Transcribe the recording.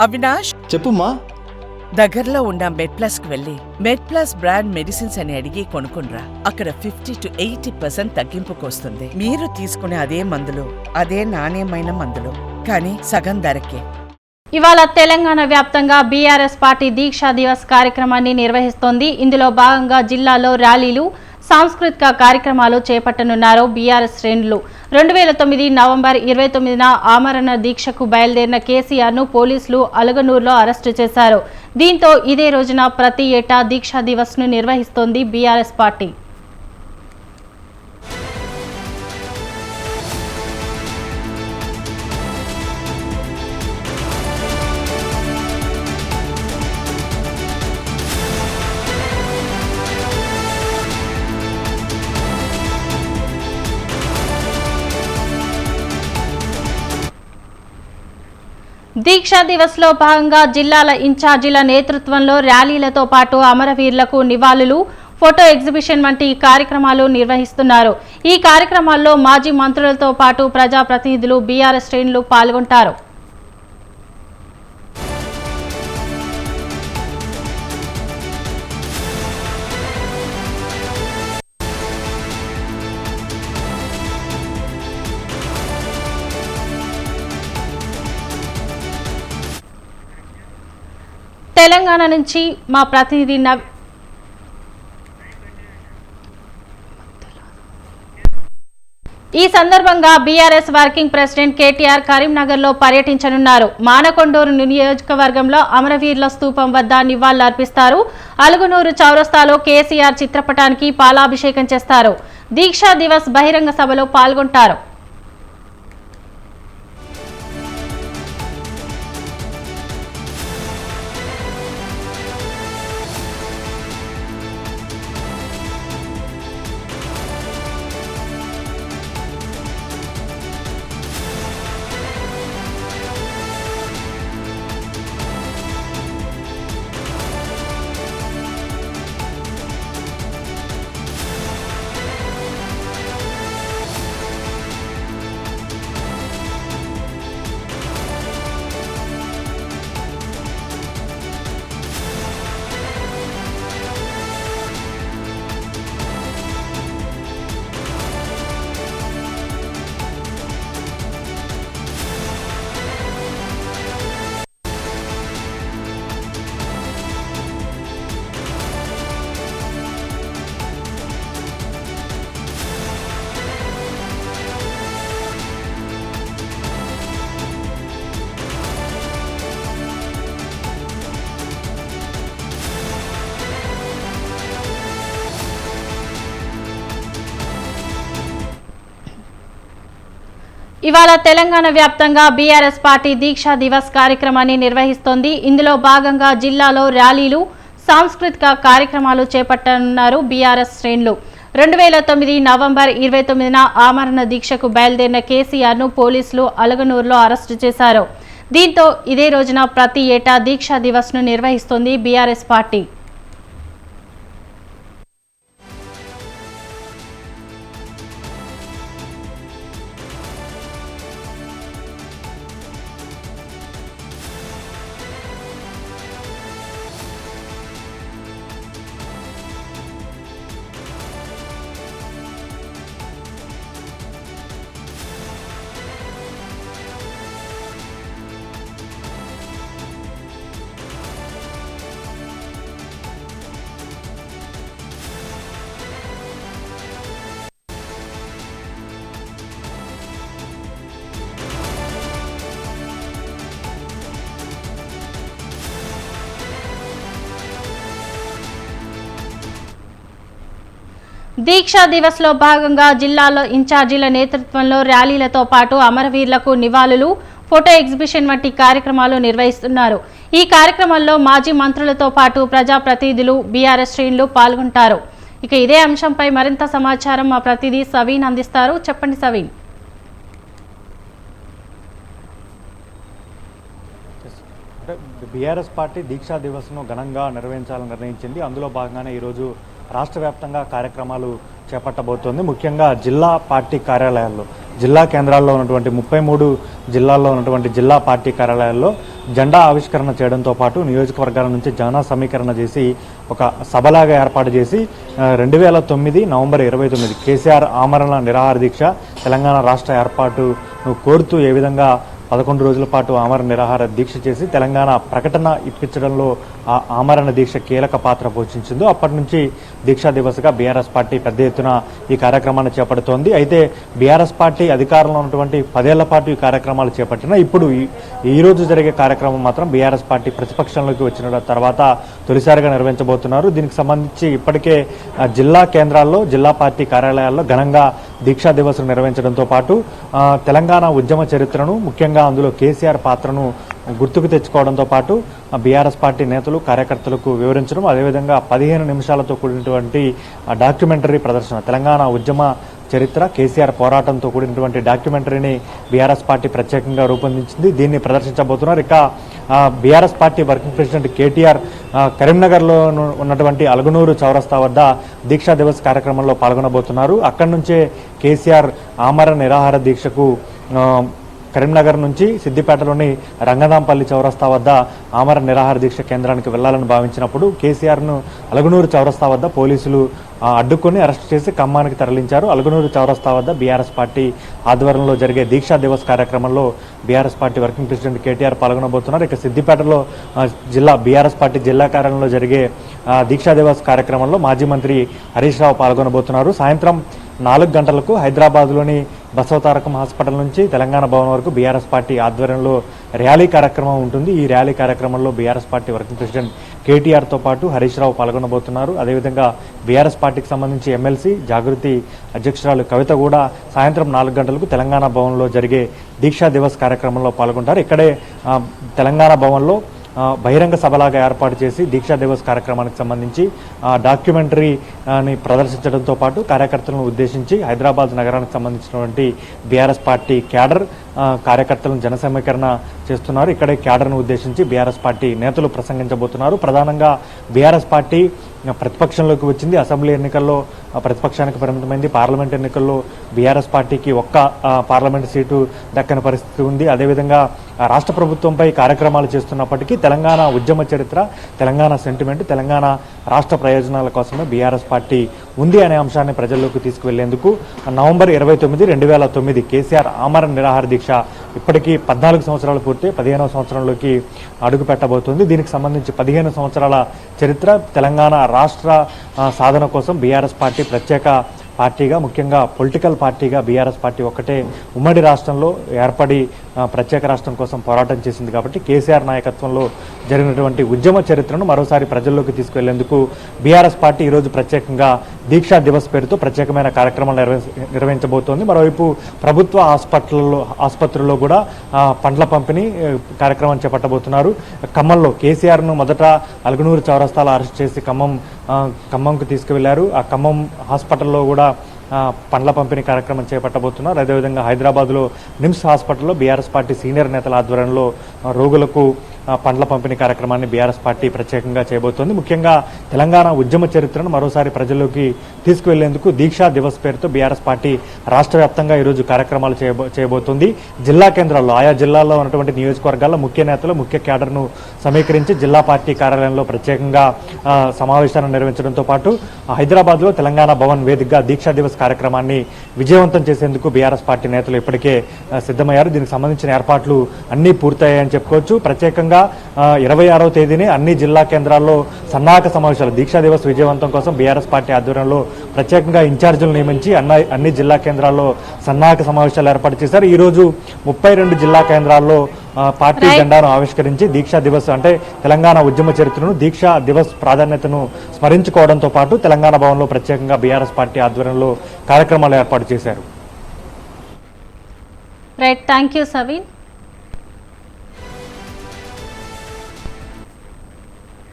అవినాష్, చెప్పుమా. దగ్గరలో ఉన్న మెడ్ప్లస్ కు వెళ్ళి మెడ్ప్లస్ బ్రాండ్ మెడిసిన్స్ అని అడిగి కొనుక్కునరా. అక్కడ 50 to 80% తగ్గింపుకు వస్తుంది. మీరు తీసుకునే అదే మందులు, అదే నాణ్యమైన మందులు, కానీ సగం ధరకే. ఇవాళ తెలంగాణ వ్యాప్తంగా బీఆర్ఎస్ పార్టీ దీక్షా దివస్ కార్యక్రమాన్ని నిర్వహిస్తోంది. ఇందులో భాగంగా జిల్లాలో ర్యాలీలు, సాంస్కృతిక కార్యక్రమాలు చేపట్టనున్నారు బీఆర్ఎస్ శ్రేణులు. 2009 నవంబర్ 29న ఆమరణ దీక్షకు బయలుదేరిన కేసీఆర్ను పోలీసులు అలగనూరులో అరెస్టు చేశారు. దీంతో ఇదే రోజున ప్రతి ఏటా దీక్షా దివస్ను నిర్వహిస్తోంది బీఆర్ఎస్ పార్టీ. దీక్షా దివస్ లో భాగంగా జిల్లాల ఇన్ఛార్జీల నేతృత్వంలో ర్యాలీలతో పాటు అమరవీరులకు నివాళులు, ఫోటో ఎగ్జిబిషన్ వంటి కార్యక్రమాలు నిర్వహిస్తున్నారు. ఈ కార్యక్రమాల్లో మాజీ మంత్రులతో పాటు ప్రజాప్రతినిధులు, బీఆర్ఎస్ శ్రేణులు పాల్గొంటారు. తెలంగాణ నుంచి మా ప్రతినిధి ఈ సందర్భంగా బీఆర్ఎస్ వర్కింగ్ ప్రెసిడెంట్ కేటీఆర్ కరీంనగర్లో పర్యటించనున్నారు. మానకొండూరు నియోజకవర్గంలో అమరవీరుల స్తూపం వద్ద నివాళులర్పిస్తారు. అలుగునూరు చౌరస్తాలో కేసీఆర్ చిత్రపటానికి పాలాభిషేకం చేస్తారు. దీక్షా దివస్ బహిరంగ సభలో పాల్గొంటారు. ఇవాళ తెలంగాణ వ్యాప్తంగా బీఆర్ఎస్ పార్టీ దీక్షా దివస్ కార్యక్రమాన్ని నిర్వహిస్తోంది. ఇందులో భాగంగా జిల్లాలో ర్యాలీలు, సాంస్కృతిక కార్యక్రమాలు చేపట్టనున్నారు బీఆర్ఎస్ శ్రేణులు. 2009 నవంబర్ 29న ఆమరణ దీక్షకు బయలుదేరిన కేసీఆర్ను పోలీసులు అలగనూరులో అరెస్టు చేశారు. దీంతో ఇదే రోజున ప్రతి ఏటా దీక్షా దివస్ను నిర్వహిస్తోంది బీఆర్ఎస్ పార్టీ. దీక్షా దివస్ లో భాగంగా జిల్లాలో ఇన్ఛార్జీల నేతృత్వంలో ర్యాలీలతో పాటు అమరవీరులకు నివాళులు, ఫోటో ఎగ్జిబిషన్ వంటి కార్యక్రమాలు నిర్వహిస్తున్నారు. ఈ కార్యక్రమాల్లో మాజీ మంత్రులతో పాటు ప్రజాప్రతినిధులు, బీఆర్ఎస్ శ్రేణులు పాల్గొంటారు. ఇక ఇదే అంశంపై మరింత సమాచారం మా ప్రతినిధి సవీన్ అందిస్తారు. చెప్పండి సవీన్. బీఆర్ఎస్ పార్టీ దీక్షా దివస్ను ఘనంగా నిర్వహించాలని నిర్ణయించింది. అందులో భాగంగానే ఈరోజు రాష్ట్ర వ్యాప్తంగా కార్యక్రమాలు చేపట్టబోతోంది. ముఖ్యంగా జిల్లా పార్టీ కార్యాలయాల్లో, జిల్లా కేంద్రాల్లో ఉన్నటువంటి 33 జిల్లాల్లో ఉన్నటువంటి జిల్లా పార్టీ కార్యాలయాల్లో జెండా ఆవిష్కరణ చేయడంతో పాటు నియోజకవర్గాల నుంచి జన సమీకరణ చేసి ఒక సభలాగా ఏర్పాటు చేసి 2009 నవంబర్ 29 కేసీఆర్ ఆమరణ నిరాహార దీక్ష తెలంగాణ రాష్ట్ర ఏర్పాటు కోరుతూ ఏ విధంగా 11 రోజుల పాటు ఆమరణ నిరాహార దీక్ష చేసి తెలంగాణ ప్రకటన ఇప్పించడంలో ఆ ఆమరణ దీక్ష కీలక పాత్ర పోషించిందో అప్పటి నుంచి దీక్షా దివస్గా బీఆర్ఎస్ పార్టీ పెద్ద ఎత్తున ఈ కార్యక్రమాన్ని చేపడుతోంది. అయితే బీఆర్ఎస్ పార్టీ అధికారంలో ఉన్నటువంటి 10 ఏళ్ల పాటు ఈ కార్యక్రమాలు చేపట్టినా ఇప్పుడు ఈ రోజు జరిగే కార్యక్రమం మాత్రం బీఆర్ఎస్ పార్టీ ప్రతిపక్షంలోకి వచ్చిన తర్వాత తొలిసారిగా నిర్వహించబోతున్నారు. దీనికి సంబంధించి ఇప్పటికే జిల్లా కేంద్రాల్లో జిల్లా పార్టీ కార్యాలయాల్లో ఘనంగా దీక్షా దివస్ నిర్వహించడంతో పాటు తెలంగాణ ఉద్యమ చరిత్రను ముఖ్యంగా అందులో కేసీఆర్ పాత్రను గుర్తుకు తెచ్చుకోవడంతో పాటు బీఆర్ఎస్ పార్టీ నేతలు కార్యకర్తలకు వివరించడం, అదేవిధంగా 15 నిమిషాలతో కూడినటువంటి డాక్యుమెంటరీ ప్రదర్శన తెలంగాణ ఉద్యమ చరిత్ర కేసీఆర్ పోరాటంతో కూడినటువంటి డాక్యుమెంటరీని బీఆర్ఎస్ పార్టీ ప్రత్యేకంగా రూపొందించింది. దీన్ని ప్రదర్శించబోతున్నారు. ఇక BRS party working president KTR కరీంనగర్లో ఉన్నటువంటి అలగనూరు చౌరస్తా వద్ద దీక్షా దివస్ కార్యక్రమంలో పాల్గొనబోతున్నారు. అక్కడి నుంచే కేసీఆర్ ఆమరణ నిరాహార దీక్షకు కరీంనగర్ నుంచి సిద్దిపేటలోని రంగనాంపల్లి చౌరస్తా వద్ద ఆమరణ నిరాహార దీక్ష కేంద్రానికి వెళ్లాలని భావించినప్పుడు కేసీఆర్ను అలగనూరు చౌరస్తా వద్ద పోలీసులు అడ్డుకొని అరెస్ట్ చేసి ఖమ్మానికి తరలించారు. అలగనూరు చౌరస్తా వద్ద బీఆర్ఎస్ పార్టీ ఆధ్వర్యంలో జరిగే దీక్షా దివస్ కార్యక్రమంలో BRS party working president KTR పాల్గొనబోతున్నారు. ఇక సిద్దిపేటలో బీఆర్ఎస్ పార్టీ జిల్లా కార్యాలయంలో జరిగే దీక్షా దివస్ కార్యక్రమంలో మాజీ మంత్రి హరీష్ రావు పాల్గొనబోతున్నారు. సాయంత్రం 4 గంటలకు హైదరాబాద్లోని బసవతారకం హాస్పిటల్ నుంచి తెలంగాణ భవన్ వరకు బీఆర్ఎస్ పార్టీ ఆధ్వర్యంలో ర్యాలీ కార్యక్రమం ఉంటుంది. ఈ ర్యాలీ కార్యక్రమంలో బీఆర్ఎస్ పార్టీ వర్కింగ్ ప్రెసిడెంట్ కేటీఆర్తో పాటు హరీష్ రావు పాల్గొనబోతున్నారు. అదేవిధంగా బీఆర్ఎస్ పార్టీకి సంబంధించి ఎమ్మెల్సీ జాగృతి అధ్యక్షురాలు కవిత కూడా సాయంత్రం 4 గంటలకు తెలంగాణ భవన్లో జరిగే దీక్షా దివస్ కార్యక్రమంలో పాల్గొంటారు. ఇక్కడే తెలంగాణ భవన్లో బహిరంగ సభలాగా ఏర్పాటు చేసి దీక్షా దివస్ కార్యక్రమానికి సంబంధించి డాక్యుమెంటరీని ప్రదర్శించడంతో పాటు కార్యకర్తలను ఉద్దేశించి హైదరాబాద్ నగరానికి సంబంధించినటువంటి బీఆర్ఎస్ పార్టీ క్యాడర్ కార్యకర్తలను జనసమీకరణ చేస్తున్నారు. ఇక్కడే క్యాడర్ను ఉద్దేశించి బీఆర్ఎస్ పార్టీ నేతలు ప్రసంగించబోతున్నారు. ప్రధానంగా బీఆర్ఎస్ పార్టీ ప్రతిపక్షంలోకి వచ్చింది. అసెంబ్లీ ఎన్నికల్లో ప్రతిపక్షానికి పరిమితమైంది. పార్లమెంట్ ఎన్నికల్లో బీఆర్ఎస్ పార్టీకి ఒక్క పార్లమెంట్ సీటు దక్కని పరిస్థితి ఉంది. అదేవిధంగా రాష్ట్ర ప్రభుత్వంపై కార్యక్రమాలు చేస్తున్నప్పటికీ తెలంగాణ ఉద్యమ చరిత్ర, తెలంగాణ సెంటిమెంట్, తెలంగాణ రాష్ట్ర ప్రయోజనాల కోసమే బీఆర్ఎస్ పార్టీ ఉంది అనే అంశాన్ని ప్రజల్లోకి తీసుకువెళ్లేందుకు నవంబర్ 29, 2009 కేసీఆర్ ఆమరణ నిరాహార దీక్ష ఇప్పటికీ 14 సంవత్సరాలు పూర్తి 15వ సంవత్సరంలోకి అడుగు పెట్టబోతుంది. దీనికి సంబంధించి 15 సంవత్సరాల చరిత్ర తెలంగాణ రాష్ట్ర సాధన కోసం బీఆర్ఎస్ పార్టీ ప్రత్యేక పార్టీగా, ముఖ్యంగా పొలిటికల్ పార్టీగా బీఆర్ఎస్ పార్టీ ఒక్కటే ఉమ్మడి రాష్ట్రంలో ఏర్పడి ప్రత్యేక రాష్ట్రం కోసం పోరాటం చేసింది. కాబట్టి కేసీఆర్ నాయకత్వంలో జరిగినటువంటి ఉద్యమ చరిత్రను మరోసారి ప్రజల్లోకి తీసుకెళ్లేందుకు బీఆర్ఎస్ పార్టీ ఈరోజు ప్రత్యేకంగా దీక్షా దివస్ పేరుతో ప్రత్యేకమైన కార్యక్రమాలు నిర్వహించబోతోంది. మరోవైపు ప్రభుత్వ ఆసుపత్రుల్లో కూడా పండ్ల పంపిణీ కార్యక్రమం చేపట్టబోతున్నారు. ఖమ్మంలో కేసీఆర్ను మొదట అలగనూరు చౌరస్తాలో అరెస్ట్ చేసి ఖమ్మంకు తీసుకువెళ్లారు. ఆ ఖమ్మం హాస్పిటల్లో కూడా పండ్ల పంపిణీ కార్యక్రమం చేపట్టబోతున్నారు. అదేవిధంగా హైదరాబాద్లో నిమ్స్ హాస్పిటల్లో బీఆర్ఎస్ పార్టీ సీనియర్ నేతల ఆధ్వర్యంలో రోగులకు పండ్ల పంపిణీ కార్యక్రమాన్ని బీఆర్ఎస్ పార్టీ ప్రత్యేకంగా చేయబోతోంది. ముఖ్యంగా తెలంగాణ ఉద్యమ చరిత్రను మరోసారి ప్రజల్లోకి తీసుకువెళ్లేందుకు దీక్షా దివస్ పేరుతో బీఆర్ఎస్ పార్టీ రాష్ట్ర వ్యాప్తంగా ఈరోజు కార్యక్రమాలు చేయబోతోంది. జిల్లా కేంద్రాల్లో ఆయా జిల్లాల్లో ఉన్నటువంటి నియోజకవర్గాల్లో ముఖ్య నేతలు, ముఖ్య క్యాడర్ను సమీకరించి జిల్లా పార్టీ కార్యాలయంలో ప్రత్యేకంగా సమావేశాన్ని నిర్వహించడంతో పాటు హైదరాబాద్లో తెలంగాణ భవన్ వేదికగా దీక్షా దివస్ కార్యక్రమాన్ని విజయవంతం చేసేందుకు బీఆర్ఎస్ పార్టీ నేతలు ఇప్పటికే సిద్ధమయ్యారు. దీనికి సంబంధించిన ఏర్పాట్లు అన్నీ పూర్తయ్యాయని చెప్పుకోవచ్చు. ప్రత్యేకంగా 26వ తేదీని అన్ని జిల్లా కేంద్రాల్లో సన్నాహక సమావేశాలు దీక్షా దివస్ విజయవంతం కోసం బీఆర్ఎస్ పార్టీ ఆధ్వర్యంలో ప్రత్యేకంగా ఇన్ఛార్జీలు నియమించి అన్ని జిల్లా కేంద్రాల్లో సన్నాహక సమావేశాలు ఏర్పాటు చేశారు. ఈ రోజు 32 జిల్లా కేంద్రాల్లో పార్టీ జెండాను ఆవిష్కరించి దీక్షా దివస్ అంటే తెలంగాణ ఉద్యమ చరిత్రను, దీక్షా దివస్ ప్రాధాన్యతను స్మరించుకోవడంతో పాటు తెలంగాణ భవన్లో ప్రత్యేకంగా బీఆర్ఎస్ పార్టీ ఆధ్వర్యంలో కార్యక్రమాలు ఏర్పాటు చేశారు. Right, thank you Saveen.